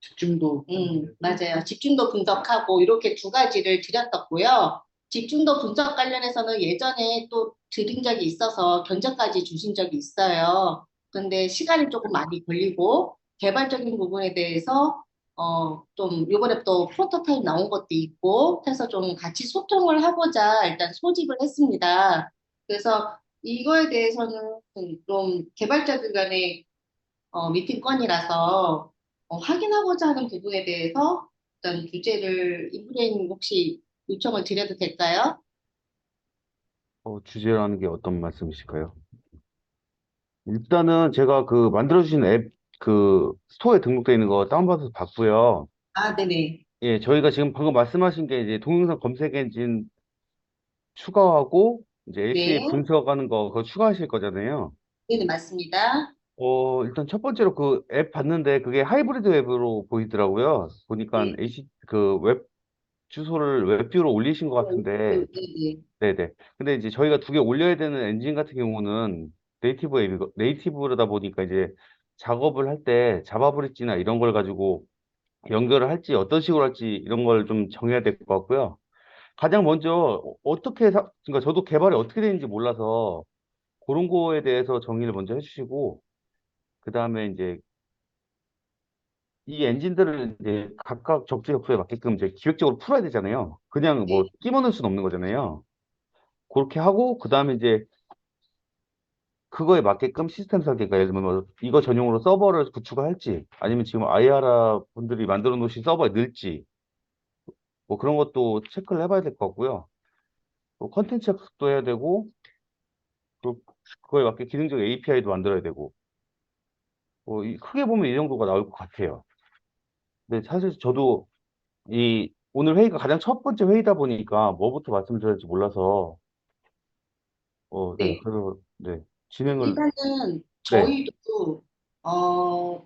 집중도. 맞아요. 집중도 분석하고 이렇게 두 가지를 드렸었고요. 집중도 분석 관련해서는 예전에 또 드린 적이 있어서 견적까지 주신 적이 있어요. 근데 시간이 조금 많이 걸리고 개발적인 부분에 대해서 좀 요번에 또 프로토타입 나온 것도 있고 해서 좀 같이 소통을 하고자 일단 소집을 했습니다. 그래서 이거에 대해서는 좀 개발자들 간의 미팅 건이라서 확인하고자 하는 부분에 대해서 어떤 주제를 인브레인 혹시 요청을 드려도 될까요? 주제라는 게 어떤 말씀이실까요? 일단은 제가 그 만들어주신 앱, 그 스토어에 등록되어 있는 거 다운받아서 봤고요. 아, 네네. 예, 저희가 지금 방금 말씀하신 게 이제 동영상 검색 엔진 추가하고 이제 API 네. 분석하는 거 그거 추가하실 거잖아요. 네네, 맞습니다. 일단 첫 번째로 그 앱 봤는데 그게 하이브리드 앱으로 보이더라고요. 보니까 네. 그 웹 주소를 웹뷰로 올리신 것 같은데, 네네. 네네. 근데 이제 저희가 두 개 올려야 되는 엔진 같은 경우는 네이티브다 보니까 이제 작업을 할 때 자바 브릿지나 이런 걸 가지고 연결을 할지 어떤 식으로 할지 이런 걸 좀 정해야 될 것 같고요. 가장 먼저 그러니까 저도 개발이 어떻게 되는지 몰라서 그런 거에 대해서 정의를 먼저 해주시고, 그 다음에 이제 이 엔진들을 이제 각각 적재적소에 맞게끔 이제 기획적으로 풀어야 되잖아요. 그냥 네. 뭐 끼워 넣을 수는 없는 거잖아요. 그렇게 하고, 그 다음에 이제 그거에 맞게끔 시스템 설계가 예를 들면 뭐 이거 전용으로 서버를 구축을 할지, 아니면 지금 아이아라 분들이 만들어 놓으신 서버에 넣을지, 뭐 그런 것도 체크를 해봐야 될 것 같고요. 또 컨텐츠 학습도 해야 되고, 또 그거에 맞게 기능적 API도 만들어야 되고, 크게 보면 이 정도가 나올 것 같아요. 근데 사실 저도 오늘 회의가 가장 첫 번째 회의다 보니까 뭐부터 말씀드려야 할지 몰라서, 네, 네. 그래서, 네, 진행을, 일단은 네, 저희도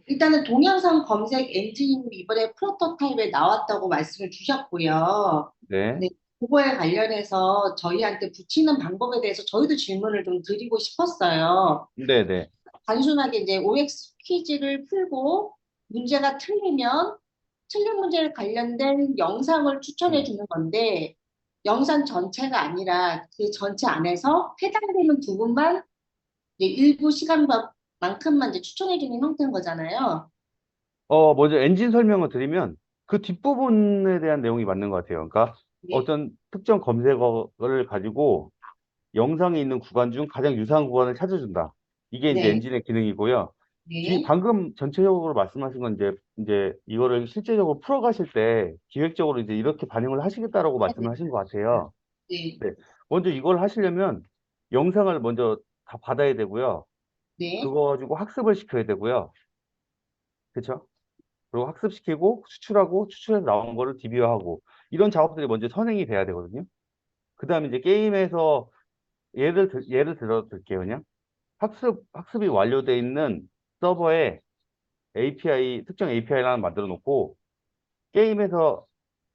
일단은 동영상 검색 엔진이 이번에 프로토타입에 나왔다고 말씀을 주셨고요. 네, 네, 그거에 관련해서 저희한테 붙이는 방법에 대해서 저희도 질문을 좀 드리고 싶었어요. 네, 네, 단순하게 이제 OX 퀴즈를 풀고 문제가 틀리면 틀린 문제에 관련된 영상을 추천해 주는 건데 영상 전체가 아니라 그 전체 안에서 해당되는 부분만 이제 일부 시간만큼만 이제 추천해 주는 형태인 거잖아요. 먼저 엔진 설명을 드리면 그 뒷부분에 대한 내용이 맞는 것 같아요. 그러니까 네, 어떤 특정 검색어를 가지고 영상에 있는 구간 중 가장 유사한 구간을 찾아준다. 이게 이제 네, 엔진의 기능이고요. 네, 방금 전체적으로 말씀하신 건 이제 이거를 실제적으로 풀어가실 때 기획적으로 이제 이렇게 반영을 하시겠다라고 말씀을 하신 것 같아요. 네, 네. 먼저 이걸 하시려면 영상을 먼저 다 받아야 되고요. 네, 그거 가지고 학습을 시켜야 되고요. 그렇죠? 그리고 학습시키고 수출하고 수출해서 나온 거를 DB화하고 이런 작업들이 먼저 선행이 돼야 되거든요. 그다음에 이제 게임에서 예를 들어 드릴게요, 그냥. 학습이 완료돼 있는 서버에 특정 API를 하나 만들어 놓고 게임에서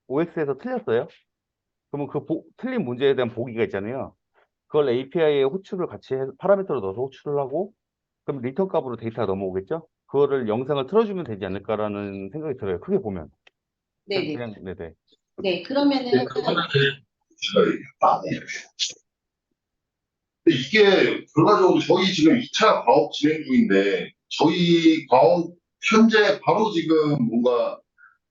OX에서 틀렸어요. 그러면 틀린 문제에 대한 보기가 있잖아요. 그걸 API에 호출을 같이 해서 파라미터로 넣어서 호출을 하고 그럼 리턴 값으로 데이터가 넘어오겠죠? 그거를 영상을 틀어주면 되지 않을까라는 생각이 들어요. 크게 보면. 네, 네. 그냥, 네네. 네, 그러면은 네, 그거는 저희 아니에요. 근데 이게 결과적으로 저희 지금 2차 과업 진행 중인데 저희 과업 현재 바로 지금 뭔가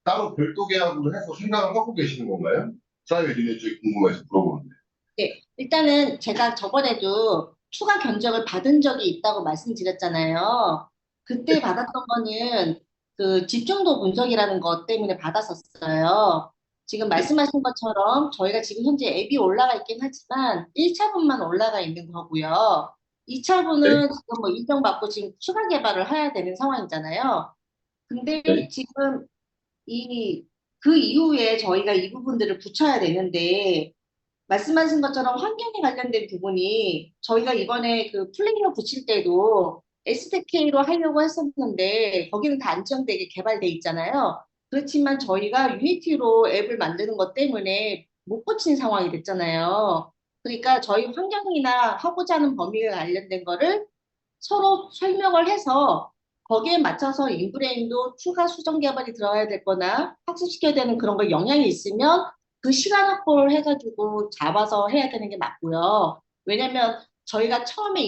따로 별도 계약으로 해서 생각을 하고 계시는 건가요? 사회 리네 쪽이 궁금해서 물어보는데. 네, 일단은 제가 저번에도 추가 견적을 받은 적이 있다고 말씀드렸잖아요. 그때 받았던 거는 그 집중도 분석이라는 것 때문에 받았었어요. 지금 말씀하신 것처럼 저희가 지금 현재 앱이 올라가 있긴 하지만 1차분만 올라가 있는 거고요. 네, 2차분은 지금 뭐 인정받고 지금 추가 개발을 해야 되는 상황이잖아요. 근데 네, 지금 그 이후에 저희가 이 부분들을 붙여야 되는데 말씀하신 것처럼 환경에 관련된 부분이 저희가 이번에 그 플레이어 붙일 때도 SDK로 하려고 했었는데 거기는 다 안정되게 개발돼 있잖아요. 그렇지만 저희가 유니티로 앱을 만드는 것 때문에 못 붙인 상황이 됐잖아요. 그러니까 저희 환경이나 하고자 하는 범위에 관련된 거를 서로 설명을 해서 거기에 맞춰서 인브레인도 추가 수정 개발이 들어야 되거나 학습시켜야 되는 그런 거 영향이 있으면 그 시간 확보를 해가지고 잡아서 해야 되는 게 맞고요. 왜냐면 저희가 처음에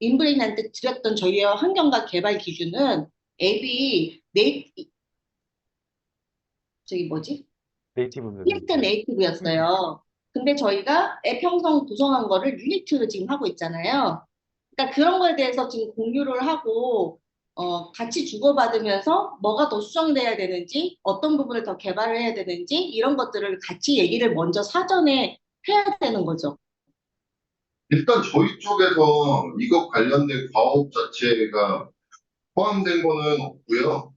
인브레인한테 드렸던 저희의 환경과 개발 기준은 앱이 저기 뭐지? 네이티브 리액트 네이티브였어요. 근데 저희가 앱 형성 구성한 거를 유니티로 지금 하고 있잖아요. 그러니까 그런 거에 대해서 지금 공유를 하고 같이 주고받으면서 뭐가 더 수정돼야 되는지, 어떤 부분을 더 개발을 해야 되는지 이런 것들을 같이 얘기를 먼저 사전에 해야 되는 거죠. 일단 저희 쪽에서 이것 관련된 과업 자체가 포함된 거는 없고요.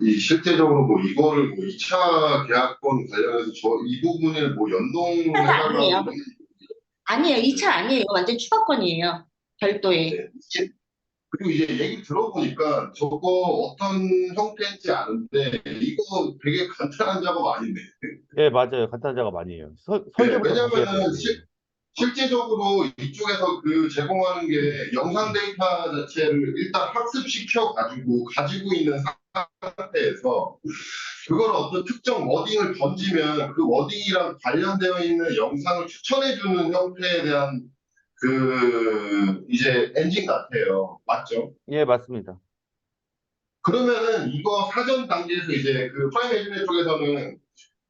이 실제적으로 뭐 이거를 뭐 2차 계약권 관련해서 이 부분을 뭐 연동을 차가 아니에요. 해달라고 아니에요. 2차 아니에요. 완전 추가권이에요. 별도의. 네. 그리고 이제 얘기 들어보니까 저거 어떤 형태인지 아는데 이거 되게 간단한 작업 아닌데. 예, 맞아요. 간단한 작업 아니에요. 네, 설계부터 다시 해야 왜냐면은 되거든요. 실제적으로 이쪽에서 그 제공하는 게 영상 데이터 자체를 일단 학습시켜 가지고 있는 상태에서 그걸 어떤 특정 워딩을 던지면 그 워딩이랑 관련되어 있는 영상을 추천해주는 형태에 대한 그 이제 엔진 같아요. 맞죠? 예, 맞습니다. 그러면은 이거 사전 단계에서 이제 그 프라임 에듀네 쪽에서는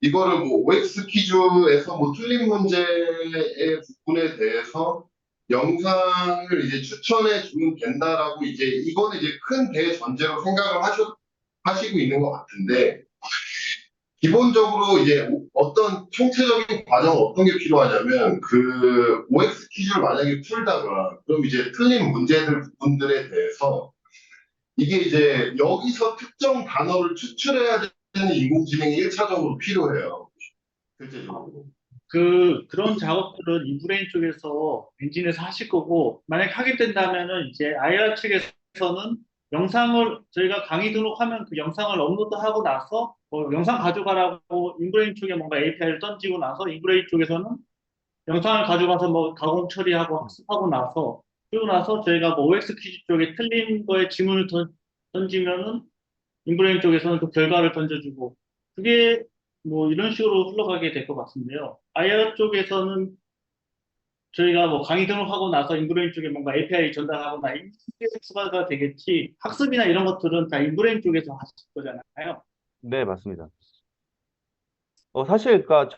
이거를 뭐 OX 퀴즈에서 뭐 틀린 문제의 부분에 대해서 영상을 이제 추천해 주면 된다라고 이제 이거는 이제 큰 대전제로 생각을 하시고 있는 것 같은데 기본적으로 이제 어떤 총체적인 과정은 어떤 게 필요하냐면 그 OX 퀴즈를 만약에 풀다가 그럼 이제 틀린 문제들 부분들에 대해서 이게 이제 여기서 특정 단어를 추출해야 되는 인공지능이 1차적으로 필요해요. 실제적으로. 그런 작업들은 인브레인 쪽에서 엔진에서 하실 거고, 만약 하게 된다면은 이제 IR 측에서는 영상을, 저희가 강의 등록하면 그 영상을 업로드하고 나서, 영상 가져가라고 인브레인 쪽에 뭔가 API를 던지고 나서, 인브레인 쪽에서는 영상을 가져가서 뭐 가공 처리하고 학습하고 나서, 그리고 나서 저희가 뭐 OX 퀴즈 쪽에 틀린 거에 질문을 던지면은, 인브레인 쪽에서는 그 결과를 던져주고, 그게 뭐 이런 식으로 흘러가게 될 것 같은데요. 아이어 쪽에서는 저희가 뭐 강의 등록하고 나서 인브레인 쪽에 뭔가 API 전달하거나 이게 추가가 되겠지, 학습이나 이런 것들은 다 인브레인 쪽에서 하실 거잖아요. 네, 맞습니다. 사실, 그러니까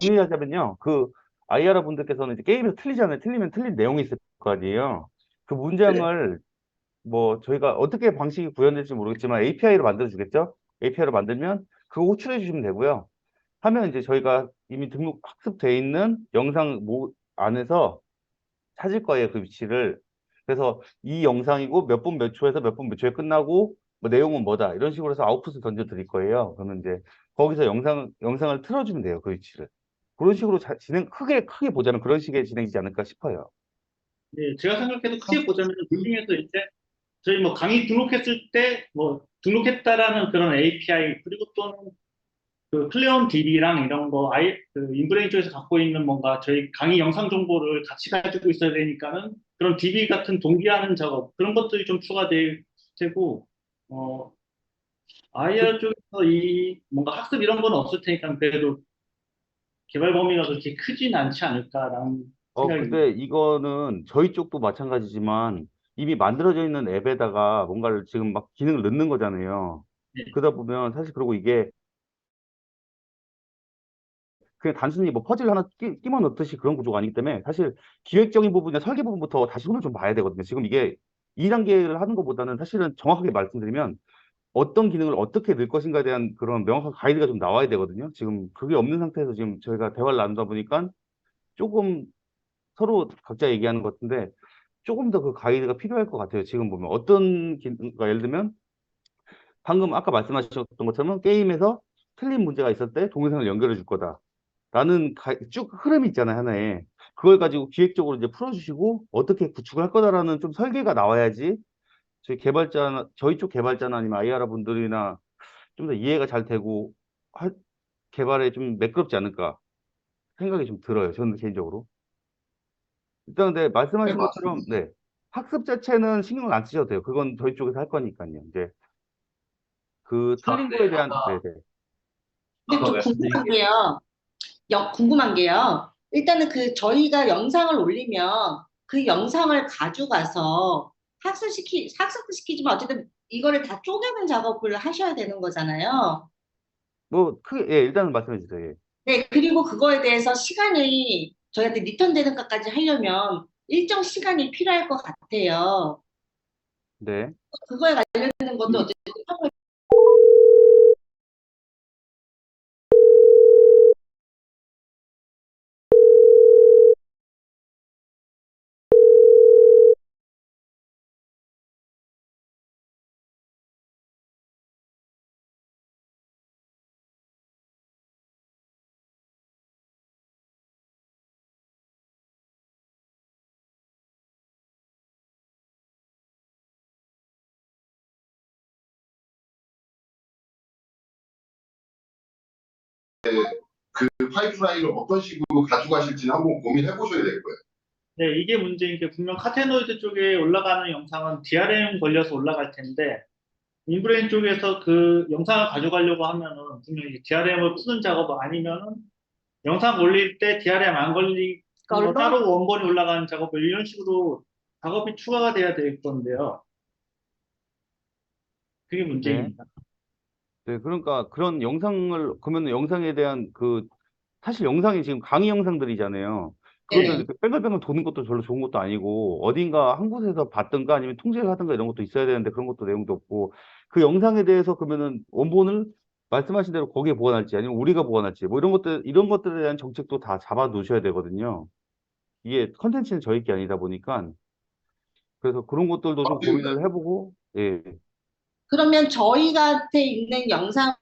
정리하자면요. 그 IR 분들께서는 이제 게임에서 틀리잖아요. 틀리면 틀린 내용이 있을 거 아니에요. 그 네. 문장을 뭐 저희가 어떻게 방식이 구현될지 모르겠지만 API로 만들어 주겠죠? API로 만들면 그거 호출해 주시면 되고요. 하면 이제 저희가 이미 등록 학습돼 있는 영상 안에서 찾을 거예요, 그 위치를. 그래서 이 영상이고 몇 분 몇 초에서 몇 분 몇 초에 끝나고 뭐 내용은 뭐다. 이런 식으로 해서 아웃풋을 던져 드릴 거예요. 그러면 이제 거기서 영상을 틀어주면 돼요, 그 위치를. 그런 식으로 크게 보자는 그런 식의 진행이지 않을까 싶어요. 네, 제가 생각해도 크게 보자면 그 중에서 이제 저희 뭐 강의 등록했을 때 뭐 등록했다라는 그런 API, 그리고 또는 그 클레온 DB랑 이런 거 그 인브레인 쪽에서 갖고 있는 뭔가 저희 강의 영상 정보를 같이 가지고 있어야 되니까는 그런 DB 같은 동기화하는 작업, 그런 것들이 좀 추가될 테고, 어 IR 쪽에서 이 뭔가 학습 이런 건 없을 테니까 그래도 개발 범위가 그렇게 크진 않지 않을까라는 생각입니다. 근데 이거는 저희 쪽도 마찬가지지만 이미 만들어져 있는 앱에다가 뭔가를 지금 막 기능을 넣는 거잖아요. 네. 그러다 보면 사실 그리고 이게 그냥 단순히 뭐 퍼즐 하나 끼워 넣듯이 그런 구조가 아니기 때문에 사실 기획적인 부분이나 설계 부분부터 다시 손을 좀 봐야 되거든요. 지금 이게 2단계를 하는 것보다는 사실은 정확하게 말씀드리면 어떤 기능을 어떻게 넣을 것인가에 대한 그런 명확한 가이드가 좀 나와야 되거든요. 지금 그게 없는 상태에서 지금 저희가 대화를 나누다 보니까 조금 서로 각자 얘기하는 것 같은데 조금 더 그 가이드가 필요할 것 같아요. 지금 보면 어떤 기능, 그러니까 예를 들면 방금 아까 말씀하셨던 것처럼 게임에서 틀린 문제가 있을 때 동영상을 연결해 줄 거다. 라는 쭉 흐름이 있잖아요, 하나에. 그걸 가지고 기획적으로 이제 풀어주시고 어떻게 구축을 할 거다라는 좀 설계가 나와야지 저희 쪽 개발자나 아니면 IR 분들이나 좀 더 이해가 잘 되고 개발에 좀 매끄럽지 않을까 생각이 좀 들어요. 저는 개인적으로. 일단 근데 네, 말씀하신 것처럼 맞습니다. 네. 학습 자체는 신경을 안 쓰셔도 돼요. 그건 저희 쪽에서 할 거니까요. 이제 그 틀린 거에 대한, 네네. 근데 좀 궁금한 게요. 궁금한 게요. 일단은 그 저희가 영상을 올리면 그 영상을 가져가서 학습시키지만 어쨌든 이거를 다 쪼개는 작업을 하셔야 되는 거잖아요. 뭐, 예, 일단은 말씀해 주세요. 예. 네, 그리고 그거에 대해서 시간이 저희한테 리턴되는 것까지 하려면 일정 시간이 필요할 것 같아요. 네. 그거에 관련된 것도 어쨌든 그 파이프라인을 어떤 식으로 가져가실지는 한번 고민해 보셔야 될 거예요. 네, 이게 문제인 게 분명 카테노이드 쪽에 올라가는 영상은 DRM 걸려서 올라갈 텐데 인브레인 쪽에서 그 영상을 가져가려고 하면은 분명히 DRM을 푸는 작업 아니면은 영상 올릴 때 DRM 안 걸리고 걸로 따로 원본이 올라가는 작업 이런 식으로 작업이 추가가 돼야 될 건데요. 그게 네. 문제입니다. 네, 그러니까 그런 영상을, 그러면 영상에 대한 사실 영상이 지금 강의 영상들이잖아요. 그것도 네네. 이렇게 뺑글뺑글 도는 것도 별로 좋은 것도 아니고, 어딘가 한 곳에서 봤든가 아니면 통제를 하든가 이런 것도 있어야 되는데 그런 것도 내용도 없고, 그 영상에 대해서 그러면은 원본을 말씀하신 대로 거기에 보관할지 아니면 우리가 보관할지, 뭐 이런 것들에 대한 정책도 다 잡아 놓으셔야 되거든요. 이게 컨텐츠는 저희 게 아니다 보니까, 그래서 그런 것들도 좀 맞습니다. 고민을 해보고, 예. 그러면 저희한테 있는 영상을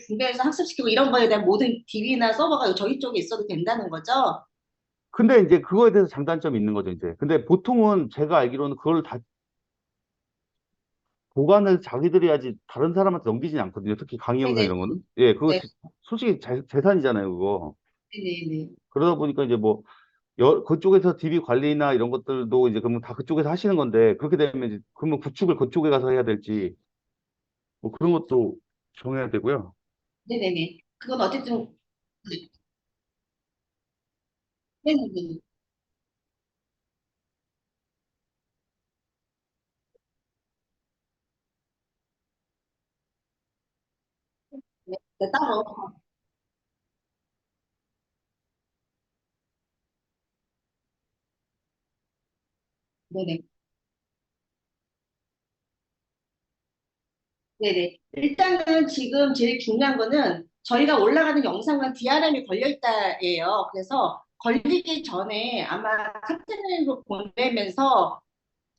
분배해서 학습시키고 이런 거에 대한 모든 DB나 서버가 저희 쪽에 있어도 된다는 거죠? 근데 이제 그거에 대해서 장단점이 있는 거죠, 이제. 근데 보통은 제가 알기로는 그걸 다 보관을 자기들이 하지 다른 사람한테 넘기진 않거든요. 특히 강의 영상 네네. 이런 거는. 예, 그거 네. 솔직히 재산이잖아요, 그거. 네네. 그러다 보니까 이제 뭐, 그쪽에서 DB 관리나 이런 것들도 이제 그러면 다 그쪽에서 하시는 건데, 그렇게 되면 이제, 그러면 구축을 그쪽에 가서 해야 될지, 뭐 그런 것도 정해야 되고요. 네네네. 그건 어쨌든 네. 네네네. 네, 네, 따로. 네네. 네네. 일단은 지금 제일 중요한 거는 저희가 올라가는 영상은 DRM이 걸려 있다예요. 그래서 걸리기 전에 아마 카테고리로 보내면서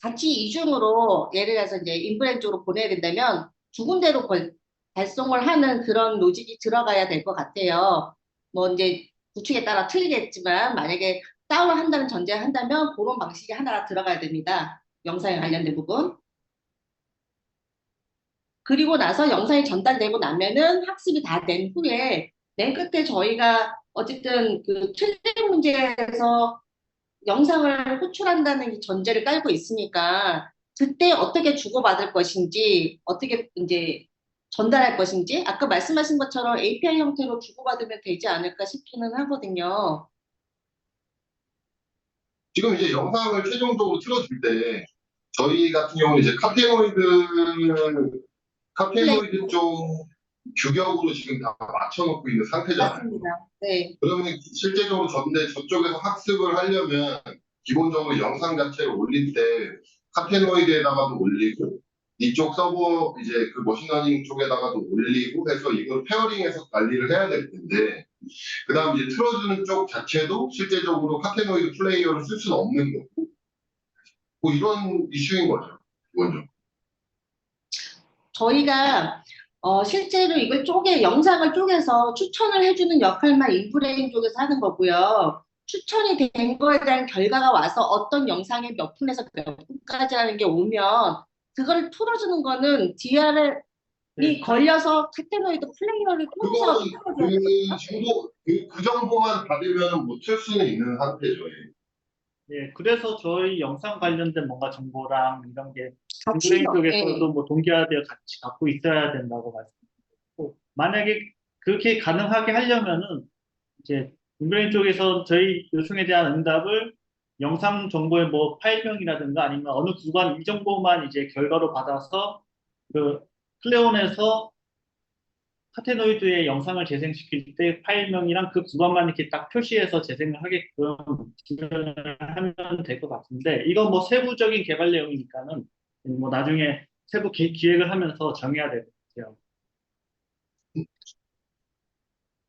같이 이중으로 예를 들어서 이제 인프레 쪽으로 보내야 된다면 두 군데로 발송을 하는 그런 로직이 들어가야 될 것 같아요. 뭐 이제 구축에 따라 틀리겠지만 만약에 다운을 한다는 전제를 한다면 그런 방식이 하나가 들어가야 됩니다. 영상에 관련된 부분. 그리고 나서 영상이 전달되고 나면은 학습이 다 된 후에 맨 끝에 저희가 어쨌든 그 틀린 문제에서 영상을 호출한다는 이 전제를 깔고 있으니까 그때 어떻게 주고받을 것인지 어떻게 이제 전달할 것인지 아까 말씀하신 것처럼 API 형태로 주고받으면 되지 않을까 싶기는 하거든요. 지금 이제 영상을 최종적으로 틀어줄 때 저희 같은 경우는 이제 카테노이드 쪽 규격으로 지금 다 맞춰놓고 있는 상태잖아요. 맞습니다. 네, 그러면 실제적으로 근데 저쪽에서 학습을 하려면 기본적으로 영상 자체를 올릴 때 카테노이드에다가도 올리고 이쪽 서버 이제 그 머신러닝 쪽에다가도 올리고 해서 이걸 페어링해서 관리를 해야 될 텐데 그 다음 이제 틀어주는 쪽 자체도 실제적으로 카테노이드 플레이어를 쓸 수는 없는 거고 뭐 이런 이슈인 거죠. 기본적으로. 저희가 실제로 이걸 영상을 쪼개서 추천을 해주는 역할만 인프레인 쪽에서 하는 거고요. 추천이 된 거에 대한 결과가 와서 어떤 영상에 몇 분에서 몇 분까지 하는 게 오면 그거를 풀어주는 거는 DR이 네, 걸려서 카테고리도 플레이어를 통해서 그거는 풀어줘야 돼요. 그 정보만 받으면 못 틀 수는 있는 상태죠. 예. 예, 그래서 저희 영상 관련된 뭔가 정보랑 이런 게 인브레인 같이요. 예. 쪽에서도 뭐 동기화되어 같이 갖고 있어야 된다고 말씀드리고, 만약에 그렇게 가능하게 하려면은 이제 인브레인 쪽에서 저희 요청에 대한 응답을 영상 정보의 뭐 파일명이라든가 아니면 어느 구간 이 정보만 이제 결과로 받아서 그 클레온에서 카테노이드의 영상을 재생시킬 때 파일명이랑 그 구간만 이렇게 딱 표시해서 재생을 하게끔 지원을 하면 될 것 같은데, 이건 뭐 세부적인 개발 내용이니까는 뭐 나중에 세부 기획을 하면서 정해야 될 것 같아요.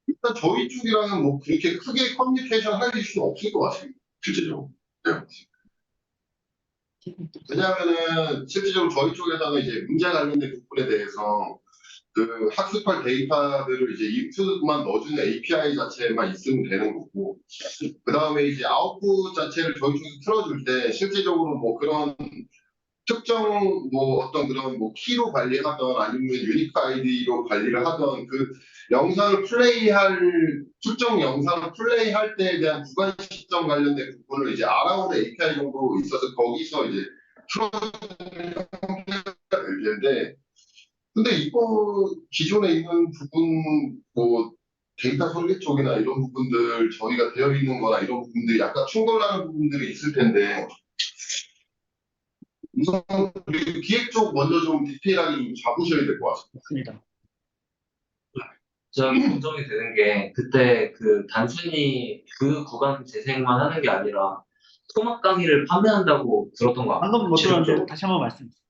일단 저희 쪽이랑은 뭐 그렇게 크게 커뮤니케이션 할 이슈는 없을 것 같습니다. 실제적으로. 네. 왜냐하면은 실질적으로 저희 쪽에다가 이제 문제 관련된 부분에 대해서 그 학습할 데이터들을 이제 인풋만 넣어주는 API 자체만 있으면 되는 거고, 그 다음에 이제 아웃풋 자체를 저희 쪽에서 틀어줄 때 실질적으로 뭐 그런 특정 뭐 어떤 그런 뭐 키로 관리하던 아니면 유니크 아이디로 관리를 하던 그 영상을 플레이할 특정 영상을 플레이할 때에 대한 구간 시점 관련된 부분을 이제 알아보는 API 정도 있어서 거기서 이제 풀어주는 형태가 될 텐데, 근데 이거 기존에 있는 부분 뭐 데이터 설계 쪽이나 이런 부분들 저희가 되어 있는 거나 이런 부분들이 약간 충돌하는 부분들이 있을 텐데, 우선 그리고 기획 쪽 먼저 좀 디테일하게 좀 잡으셔야 될 것 같습니다. 맞습니다. 좀 걱정이 되는 게 그때 그 단순히 그 구간 재생만 하는 게 아니라 토막 강의를 판매한다고 들었던 것 방금 같거든요. 못 들었는데 최종적으로. 다시 한번 말씀 주세요.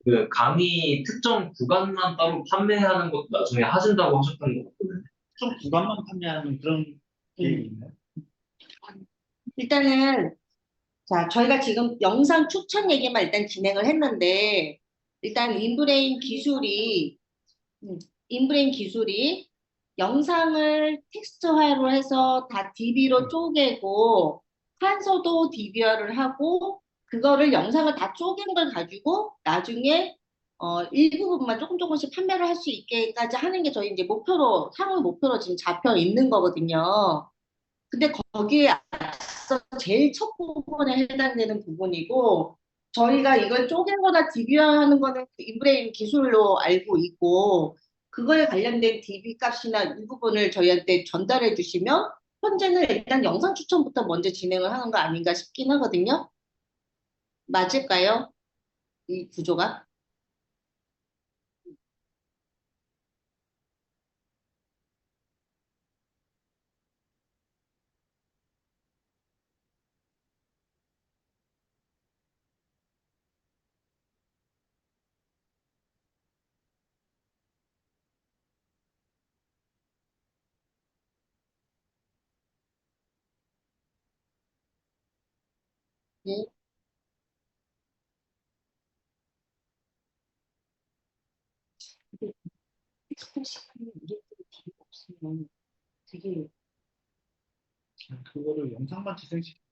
그 강의 특정 구간만 따로 판매하는 것도 나중에 하신다고 하셨던 것 같거든요. 좀 구간만 판매하는 그런 계획이 있나요? 일단은 자, 저희가 지금 영상 추천 얘기만 일단 진행을 했는데, 일단 음, 인브레인 기술이 영상을 텍스트화로 해서 다 DB로 쪼개고, 판서도 DB화를 하고, 그거를 영상을 다 쪼갠 걸 가지고 나중에 일부분만 조금 조금씩 판매를 할 수 있게까지 하는 게 저희 이제 목표로, 향후 목표로 지금 잡혀 있는 거거든요. 근데 거기에 앞서 제일 첫 부분에 해당되는 부분이고, 저희가 이걸 쪼개거나 DB화하는 거는 그 인브레인 기술로 알고 있고, 그거에 관련된 DB 값이나 이 부분을 저희한테 전달해 주시면, 현재는 일단 영상 추천부터 먼저 진행을 하는 거 아닌가 싶긴 하거든요. 맞을까요? 이 구조가? 네. 근데 익숙한 시간이 우리한테 DB가 없으면 되게 그거를 영상만 재생시키는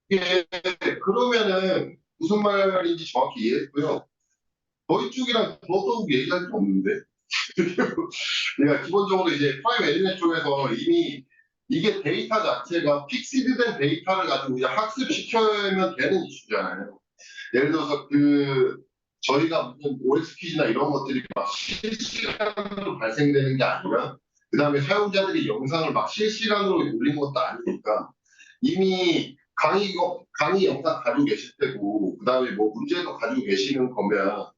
이게 그러면은 무슨 말인지 정확히 이해했고요. 저희 쪽이랑 더더욱 얘기할 게 없는데. 내가 기본적으로 이제 프라임 엘리멘 쪽에서 이미 이게 데이터 자체가 픽시드된 데이터를 가지고 이제 학습시켜면 되는 이슈잖아요. 예를 들어서 저희가 무슨 OX 퀴즈나 이런 것들이 막 실시간으로 발생되는 게 아니라 그 다음에 사용자들이 영상을 막 실시간으로 올리는 것도 아니니까 이미 강의 영상 가지고 계실 테고 그 다음에 뭐 문제도 가지고 계시는 거면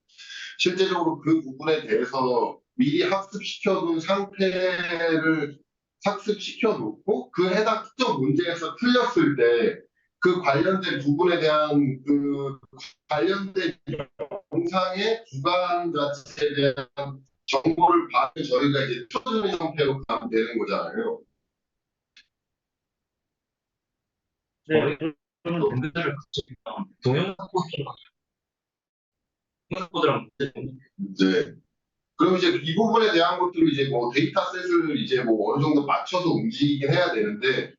실제적으로 그 부분에 대해서 미리 학습시켜둔 상태를 학습시켜 놓고 그 해당 특정 문제에서 틀렸을 때 그 관련된 부분에 대한 그 관련된 영상의 구간 자체에 대한 정보를 받은 저희가 이제 틀어주는 형태로 가면 되는 거잖아요. 네, 저희 그러면 또 문제를 갖추면 동영상 코드랑 이제 그럼 이제 이 부분에 대한 것들을 이제 뭐 데이터셋을 이제 뭐 어느 정도 맞춰서 움직이긴 해야 되는데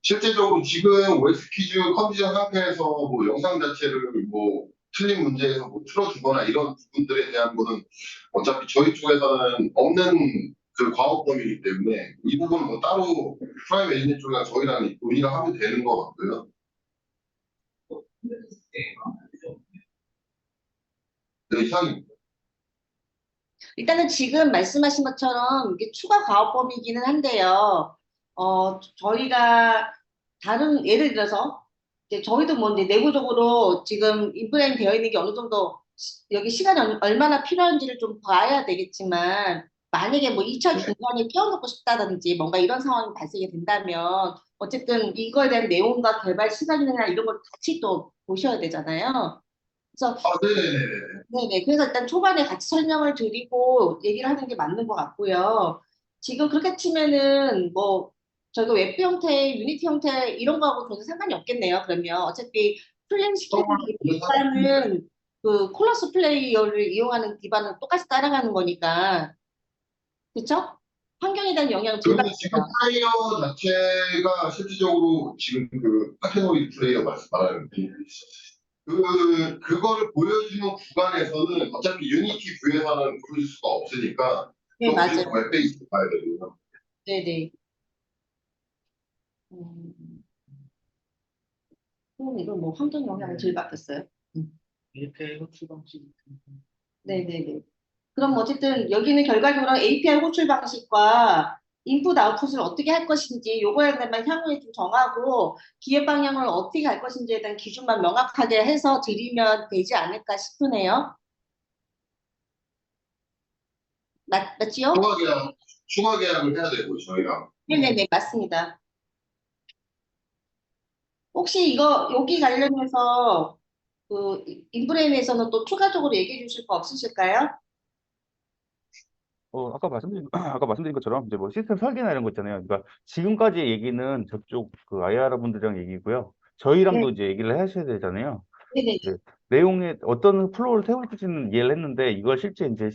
실제적으로 지금 OX 퀴즈 컨디션 상태에서 뭐 영상 자체를 뭐 틀린 문제에서 뭐 틀어주거나 이런 부분들에 대한 거는 어차피 저희 쪽에서는 없는 그 과업 범위이기 때문에 이 부분은 뭐 따로 프라임 에이전트 쪽이랑 저희랑 논의를 하면 되는 것 같고요. 네, 이상입니다. 일단은 지금 말씀하신 것처럼 이게 추가 가업 범위이기는 한데요. 저희가 다른 예를 들어서 이제 저희도 뭐 이제 내부적으로 지금 인플레인 되어 있는 게 어느 정도 여기 시간이 얼마나 필요한지를 좀 봐야 되겠지만 만약에 뭐 2차 중간에 끼워넣고 싶다든지 뭔가 이런 상황이 발생이 된다면 어쨌든 이거에 대한 내용과 개발 시간이나 이런 걸 같이 또 보셔야 되잖아요. 그래서 아, 네네네. 네네. 그래서 일단 초반에 같이 설명을 드리고 얘기를 하는 게 맞는 것 같고요. 지금 그렇게 치면은 뭐 저희가 웹 형태, 유니티 형태 이런 거하고 전혀 상관이 없겠네요. 그러면 어차피 플레이 시키는 기반은 그 콜러스 플레이어를 이용하는 기반은 똑같이 따라가는 거니까 그렇죠? 환경에 대한 영향은 그런데 지금 불가피해요. 플레이어 자체가 실질적으로 지금 그 카테고리 플레이어 말하는 그거를 보여주는 구간에서는 어차피 유니티 뷰에서는 보여줄 수가 없으니까 네, 또 맞아요. 우리가 웹베이스로 가야 되고요. 네네. 음, 이건 뭐 환경 영향은 덜 받겠어요. API 호출 방식. 네네네. 그럼 어쨌든 여기는 결과적으로 API 호출 방식과 인풋 아웃풋을 어떻게 할 것인지 요거에 대한 향후에 좀 정하고 기획 방향을 어떻게 갈 것인지에 대한 기준만 명확하게 해서 드리면 되지 않을까 싶으네요. 맞지요? 추가 계약을 해야 되고 저희가. 네네네, 맞습니다. 혹시 이거 여기 관련해서 그 인브레인에서는 또 추가적으로 얘기해 주실 거 없으실까요? 아까 말씀드린 것처럼 이제 뭐 시스템 설계나 이런 거 있잖아요. 그러니까 지금까지 얘기는 저쪽 그 IR 분들이랑 얘기고요. 네, 저희랑도 이제 얘기를 하셔야 되잖아요. 네네. 이제 내용에 어떤 플로우를 태울지는 이해를 했는데 이걸 실제 이제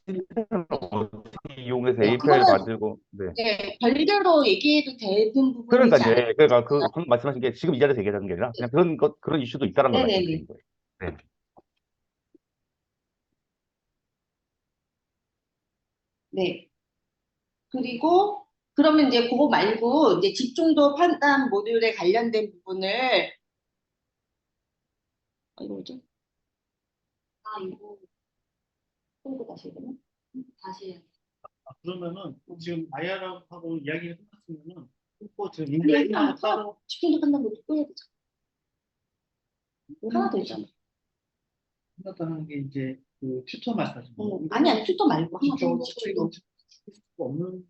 시스템을 어떻게 이용해서 네, API를 그거는 만들고, 네. 네, 별개로 얘기해도 되는 부분이지 그러니까요. 않을까 예. 그러니까 싶어요. 방금 말씀하신 게 지금 이 자리에서 얘기하는 게 아니라 그냥 그런 이슈도 있다는 걸 네네네. 말씀드린 거예요. 네. 네. 그리고 그러면 이제 그거 말고 이제 집중도 판단 모듈에 관련된 부분을 이거 뭐죠? 이거 끌고 다시 해야 되나? 다시 해야 돼. 그러면은 지금 IR하고 이야기를 끝났으면은 또 지금 아니, 인플레이션하고 따로 집중도 판단 모듈 또 해야 되잖아. 하나 더 있잖아. 생각하는 게 이제 그 튜터 말씀하신 거. 아니야, 튜터 말고 하나 더. 집중도 집중도. 줄 수가 없는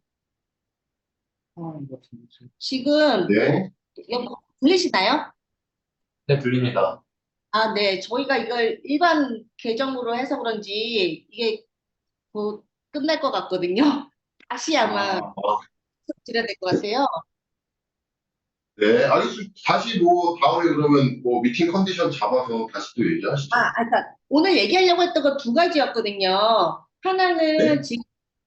상황인 것 같은데 지금. 지금 네. 여기 들리시나요? 네, 들립니다. 아, 네. 저희가 이걸 일반 계정으로 해서 그런지 이게 곧 끝날 것 같거든요. 다시 아마 아, 드려야 될 것 같아요. 네. 알겠습니다. 다시 뭐 다음에 그러면 뭐 미팅 컨디션 잡아서 다시 또 얘기하시죠. 그러니까 오늘 얘기하려고 했던 건 두 가지였거든요. 하나는 네. 지금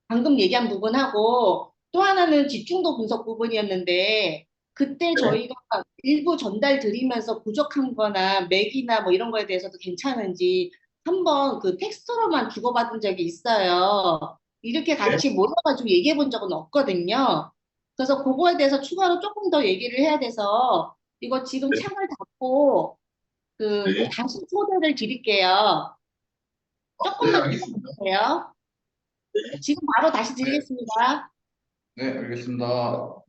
방금 얘기한 부분하고 또 하나는 집중도 분석 부분이었는데 그때 저희가 일부 전달 드리면서 부족한 거나 맥이나 뭐 이런 거에 대해서도 괜찮은지 한번 그 텍스트로만 주고받은 적이 있어요. 이렇게 같이 모여가지고 얘기해 본 적은 없거든요. 그래서 그거에 대해서 추가로 조금 더 얘기를 해야 돼서 이거 지금 네. 창을 닫고 그 네. 다시 초대를 드릴게요. 네, 조금만 알겠습니다. 기다려주세요. 지금 바로 다시 드리겠습니다. 네, 알겠습니다.